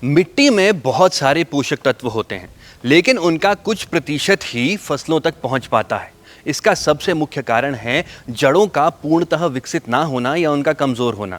मिट्टी में बहुत सारे पोषक तत्व होते हैं, लेकिन उनका कुछ प्रतिशत ही फसलों तक पहुंच पाता है। इसका सबसे मुख्य कारण है जड़ों का पूर्णतः विकसित ना होना या उनका कमजोर होना।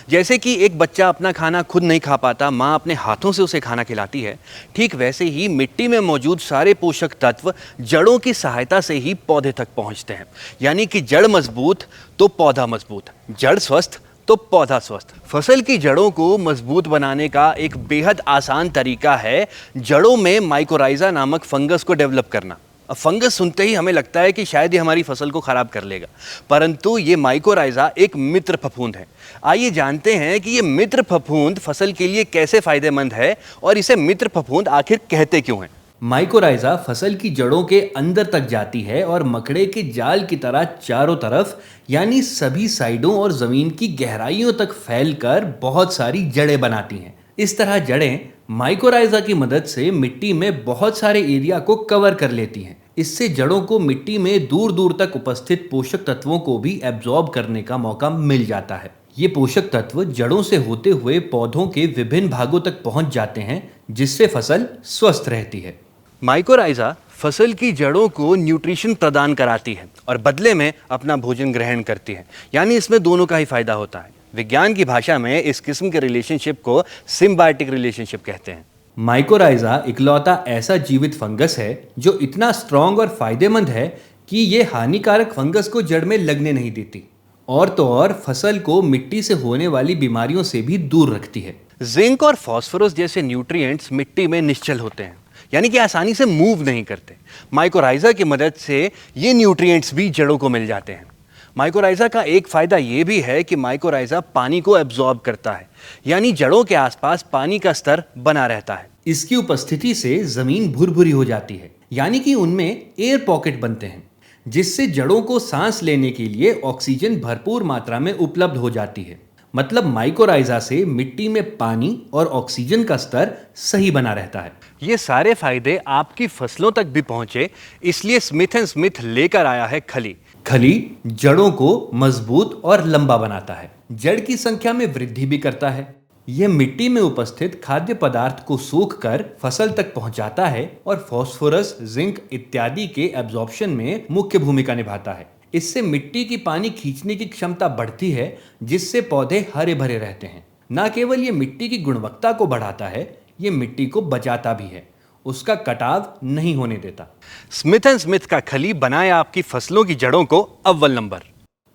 जैसे कि एक बच्चा अपना खाना खुद नहीं खा पाता, माँ अपने हाथों से उसे खाना खिलाती है, ठीक वैसे ही मिट्टी में मौजूद सारे पोषक तत्व जड़ों की सहायता से ही पौधे तक पहुंचते हैं। यानी कि जड़ मजबूत तो पौधा मजबूत, जड़ स्वस्थ तो पौधा स्वस्थ। फसल की जड़ों को मजबूत बनाने का एक बेहद आसान तरीका है जड़ों में माइकोराइजा नामक फंगस को डेवलप करना। अब फंगस सुनते ही हमें लगता है कि शायद ये हमारी फसल को खराब कर लेगा, परंतु ये माइकोराइजा एक मित्र फफूंद है। आइए जानते हैं कि ये मित्र फफूंद फसल के लिए कैसे फायदेमंद है और इसे मित्र फफूंद आखिर कहते क्यों हैं। माइकोराइजा फसल की जड़ों के अंदर तक जाती है और मकड़े के जाल की तरह चारों तरफ यानी सभी साइडों और जमीन की गहराइयों तक फैलकर बहुत सारी जड़ें बनाती हैं। इस तरह जड़ें माइकोराइजा की मदद से मिट्टी में बहुत सारे एरिया को कवर कर लेती हैं। इससे जड़ों को मिट्टी में दूर दूर तक उपस्थित पोषक तत्वों को भी एब्जॉर्ब करने का मौका मिल जाता है। ये पोषक तत्व जड़ों से होते हुए पौधों के विभिन्न भागों तक पहुंच जाते हैं, जिससे फसल स्वस्थ रहती है। माइकोराइजा फसल की जड़ों को न्यूट्रिशन प्रदान कराती है और बदले में अपना भोजन ग्रहण करती है। यानी इसमें दोनों का ही फायदा होता है। विज्ञान की भाषा में इस किस्म के रिलेशनशिप को सिम्बायोटिक रिलेशनशिप कहते हैं। माइकोराइजा इकलौता ऐसा जीवित फंगस है जो इतना स्ट्रॉन्ग और फायदेमंद है कि ये हानिकारक फंगस को जड़ में लगने नहीं देती, और तो और फसल को मिट्टी से होने वाली बीमारियों से भी दूर रखती है। जिंक और फास्फोरस जैसे न्यूट्रिएंट्स मिट्टी में निश्चल होते हैं, यानी कि आसानी से मूव नहीं करते। माइकोराइजा की मदद से ये न्यूट्रिएंट्स भी जड़ों को मिल जाते हैं। माइकोराइजा का एक फायदा ये भी है कि माइकोराइजा पानी को एब्जॉर्ब करता है, यानी जड़ों के आसपास पानी का स्तर बना रहता है। इसकी उपस्थिति से जमीन भुरभुरी हो जाती है, यानी कि उनमें एयर पॉकेट बनते हैं, जिससे जड़ों को सांस लेने के लिए ऑक्सीजन भरपूर मात्रा में उपलब्ध हो जाती है। मतलब माइकोराइजा से मिट्टी में पानी और ऑक्सीजन का स्तर सही बना रहता है। ये सारे फायदे आपकी फसलों तक भी पहुंचे, इसलिए स्मिथ एंड स्मिथ लेकर आया है खली। खली जड़ों को मजबूत और लंबा बनाता है, जड़ की संख्या में वृद्धि भी करता है। यह मिट्टी में उपस्थित खाद्य पदार्थ को सोख कर फसल तक पहुंचाता है और फास्फोरस, जिंक इत्यादि के एब्जॉर्प्शन में मुख्य भूमिका निभाता है। इससे मिट्टी की पानी खींचने की क्षमता बढ़ती है, जिससे पौधे हरे भरे रहते हैं। न केवल ये मिट्टी की गुणवत्ता को बढ़ाता है, ये मिट्टी को बचाता भी है, उसका कटाव नहीं होने देता। स्मिथ एंड स्मिथ का खली बनाए आपकी फसलों की जड़ों को अव्वल नंबर।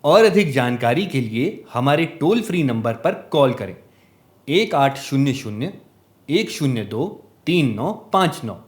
और अधिक जानकारी के लिए हमारे टोल फ्री नंबर पर कॉल करें 1800 102 3959।